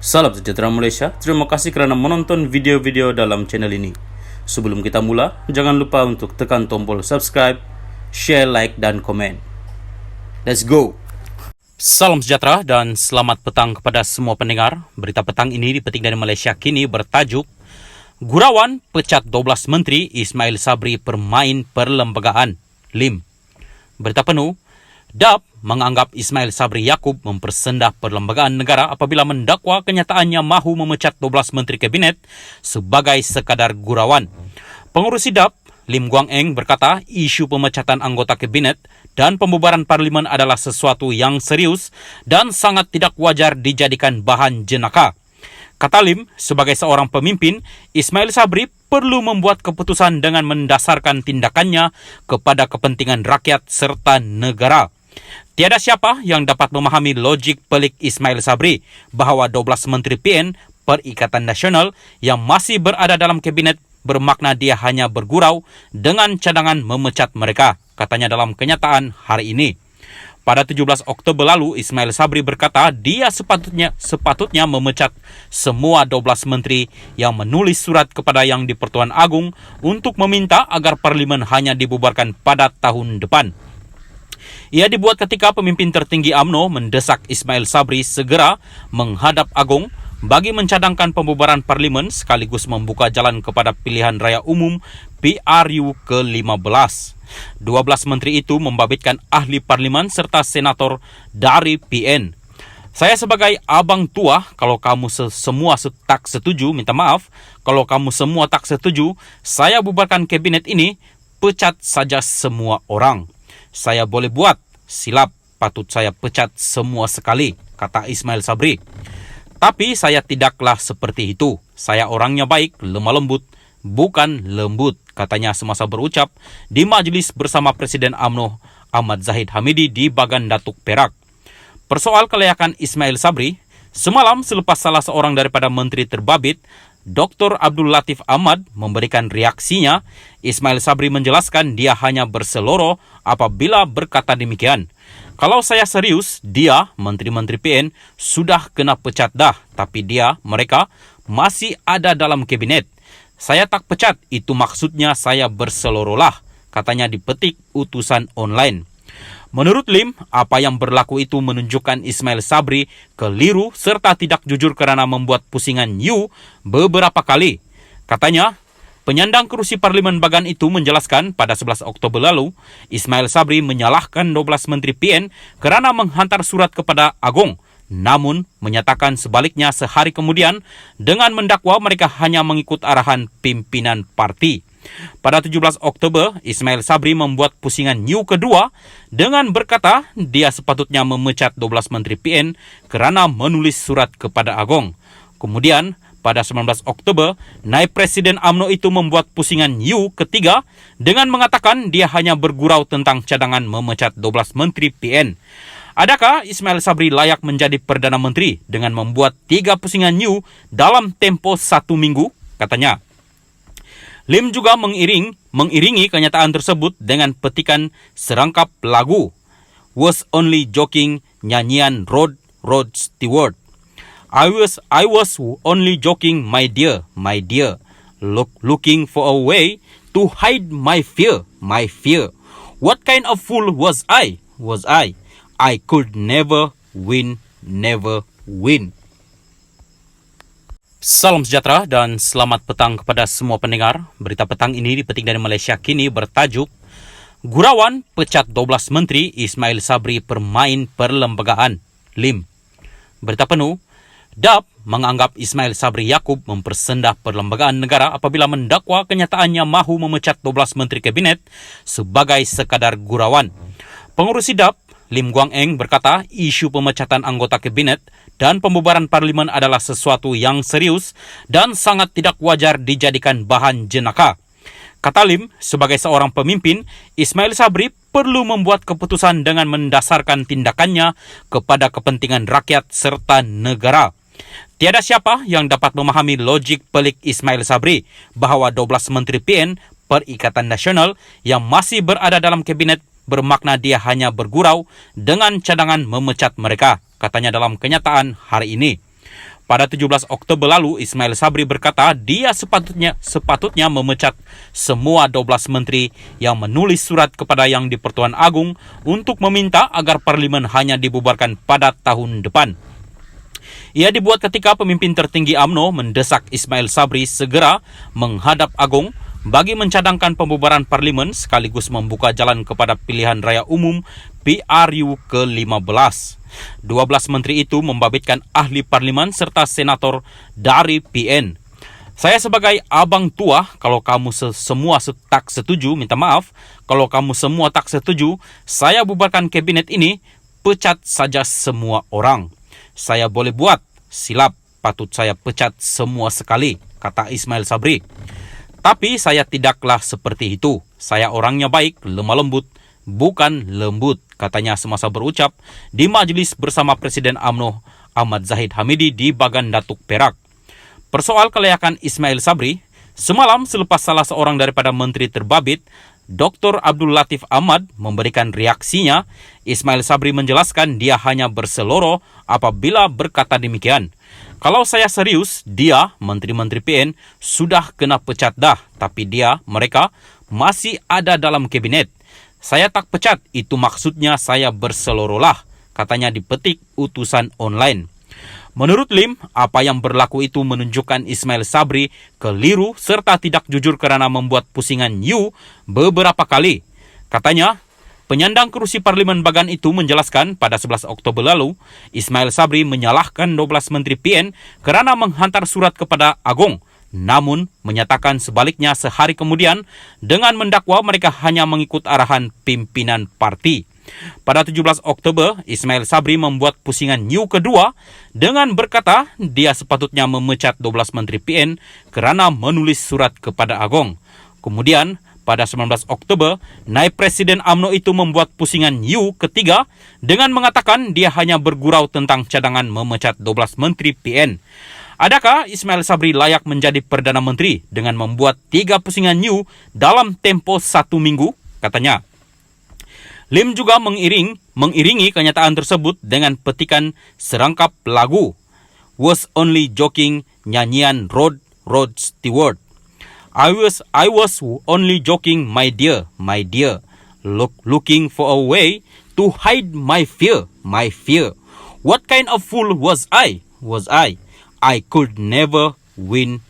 Salam sejahtera Malaysia, terima kasih kerana menonton video-video dalam channel ini. Sebelum kita mula, jangan lupa untuk tekan tombol subscribe, share, like, dan komen. Let's go! Salam sejahtera dan selamat petang kepada semua pendengar. Berita petang ini dipetik dari Malaysia Kini bertajuk Gurawan pecat 12 Menteri, Ismail Sabri permain perlembagaan, LIM. Berita penuh, DAP menganggap Ismail Sabri Yaakob mempersendah perlembagaan negara apabila mendakwa kenyataannya mahu memecat 12 Menteri Kabinet sebagai sekadar gurauan. Pengurusi DAP, Lim Guang Eng berkata isu pemecatan anggota Kabinet dan pembubaran Parlimen adalah sesuatu yang serius dan sangat tidak wajar dijadikan bahan jenaka. Kata Lim, sebagai seorang pemimpin, Ismail Sabri perlu membuat keputusan dengan mendasarkan tindakannya kepada kepentingan rakyat serta negara. Tiada siapa yang dapat memahami logik pelik Ismail Sabri bahawa 12 Menteri PN Perikatan Nasional yang masih berada dalam Kabinet bermakna dia hanya bergurau dengan cadangan memecat mereka, katanya dalam kenyataan hari ini. Pada 17 Oktober lalu, Ismail Sabri berkata dia sepatutnya memecat semua 12 menteri yang menulis surat kepada Yang di-Pertuan Agong untuk meminta agar Parlimen hanya dibubarkan pada tahun depan. Ia dibuat ketika pemimpin tertinggi UMNO mendesak Ismail Sabri segera menghadap Agong bagi mencadangkan pembubaran Parlimen sekaligus membuka jalan kepada pilihan raya umum PRU ke-15. 12 menteri itu membabitkan ahli Parlimen serta senator dari PN. Saya sebagai abang tua, kalau kamu semua tak setuju, minta maaf. Kalau kamu semua tak setuju, saya bubarkan kabinet ini, pecat saja semua orang. Saya boleh buat, silap, patut saya pecat semua sekali, kata Ismail Sabri. Tapi saya tidaklah seperti itu. Saya orangnya baik, lemah lembut, bukan lembut, katanya semasa berucap di majlis bersama Presiden UMNO Ahmad Zahid Hamidi di Bagan Datuk Perak. Persoal kelayakan Ismail Sabri, semalam selepas salah seorang daripada menteri terbabit, Dr. Abdul Latif Ahmad memberikan reaksinya, Ismail Sabri menjelaskan dia hanya berseloroh apabila berkata demikian. Kalau saya serius, dia, menteri-menteri PN, sudah kena pecat dah, tapi mereka masih ada dalam kabinet. Saya tak pecat, itu maksudnya saya berseloroh lah, katanya dipetik utusan online. Menurut Lim, apa yang berlaku itu menunjukkan Ismail Sabri keliru serta tidak jujur kerana membuat pusingan You beberapa kali. Katanya, penyandang kerusi Parlimen Bagan itu menjelaskan pada 11 Oktober lalu, Ismail Sabri menyalahkan 12 Menteri PN kerana menghantar surat kepada Agong, namun menyatakan sebaliknya sehari kemudian dengan mendakwa mereka hanya mengikut arahan pimpinan parti. Pada 17 Oktober, Ismail Sabri membuat pusingan new kedua dengan berkata dia sepatutnya memecat 12 Menteri PN kerana menulis surat kepada Agong. Kemudian, pada 19 Oktober, Naib Presiden UMNO itu membuat pusingan new ketiga dengan mengatakan dia hanya bergurau tentang cadangan memecat 12 Menteri PN. Adakah Ismail Sabri layak menjadi Perdana Menteri dengan membuat 3 pusingan new dalam tempoh 1 minggu? Katanya. Lim juga mengiringi kenyataan tersebut dengan petikan serangkap lagu Was Only Joking nyanyian Rod Stewart. I was only joking, my dear, looking for a way to hide my fear. What kind of fool was I? I could never win. Salam sejahtera dan selamat petang kepada semua pendengar. Berita petang ini dipetik dari Malaysia Kini bertajuk Gurawan pecat 12 Menteri, Ismail Sabri permain perlembagaan, LIM. Berita penuh, DAP menganggap Ismail Sabri Yaakob mempersendah perlembagaan negara apabila mendakwa kenyataannya mahu memecat 12 Menteri Kabinet sebagai sekadar gurauan. Pengurusi DAP, Lim Guang Eng berkata isu pemecatan anggota Kabinet dan pembubaran Parlimen adalah sesuatu yang serius dan sangat tidak wajar dijadikan bahan jenaka. Kata Lim, sebagai seorang pemimpin, Ismail Sabri perlu membuat keputusan dengan mendasarkan tindakannya kepada kepentingan rakyat serta negara. Tiada siapa yang dapat memahami logik pelik Ismail Sabri bahawa 12 Menteri PN Perikatan Nasional yang masih berada dalam Kabinet bermakna dia hanya bergurau dengan cadangan memecat mereka, katanya dalam kenyataan hari ini. Pada 17 Oktober lalu, Ismail Sabri berkata dia sepatutnya memecat semua 12 menteri yang menulis surat kepada Yang di-Pertuan Agung untuk meminta agar parlimen hanya dibubarkan pada tahun depan. Ia dibuat ketika pemimpin tertinggi UMNO mendesak Ismail Sabri segera menghadap Agung bagi mencadangkan pembubaran parlimen sekaligus membuka jalan kepada pilihan raya umum PRU ke-15. 12 menteri itu membabitkan ahli parlimen serta senator dari PN. Saya sebagai abang tua, kalau kamu semua tak setuju, minta maaf. Kalau kamu semua tak setuju, saya bubarkan kabinet ini, pecat saja semua orang. Saya boleh buat, silap, patut saya pecat semua sekali, kata Ismail Sabri. Tapi saya tidaklah seperti itu. Saya orangnya baik, lemah lembut, bukan lembut, katanya semasa berucap di majelis bersama Presiden UMNO Ahmad Zahid Hamidi di Bagan Datuk Perak. Persoal kelayakan Ismail Sabri, semalam selepas salah seorang daripada menteri terbabit, Dr. Abdul Latif Ahmad memberikan reaksinya, Ismail Sabri menjelaskan dia hanya berseloroh apabila berkata demikian. Kalau saya serius, dia, menteri-menteri PN, sudah kena pecat dah. Tapi mereka masih ada dalam kabinet. Saya tak pecat, itu maksudnya saya berseloroh lah, katanya dipetik utusan online. Menurut Lim, apa yang berlaku itu menunjukkan Ismail Sabri keliru serta tidak jujur kerana membuat pusingan Yu beberapa kali. Katanya, penyandang kerusi Parlimen Bagan itu menjelaskan pada 11 Oktober lalu, Ismail Sabri menyalahkan 12 menteri PN kerana menghantar surat kepada Agong, namun menyatakan sebaliknya sehari kemudian dengan mendakwa mereka hanya mengikut arahan pimpinan parti. Pada 17 Oktober, Ismail Sabri membuat pusingan new kedua dengan berkata dia sepatutnya memecat 12 menteri PN kerana menulis surat kepada Agong. Kemudian, pada 19 Oktober, Naib Presiden UMNO itu membuat pusingan new ketiga dengan mengatakan dia hanya bergurau tentang cadangan memecat 12 menteri PN. Adakah Ismail Sabri layak menjadi Perdana Menteri dengan membuat 3 pusingan new dalam tempo 1 minggu? Katanya. Lim juga mengiringi kenyataan tersebut dengan petikan serangkap lagu Was Only Joking nyanyian Rod Stewart. I was only joking, my dear, looking for a way to hide my fear. What kind of fool was I? I could never win.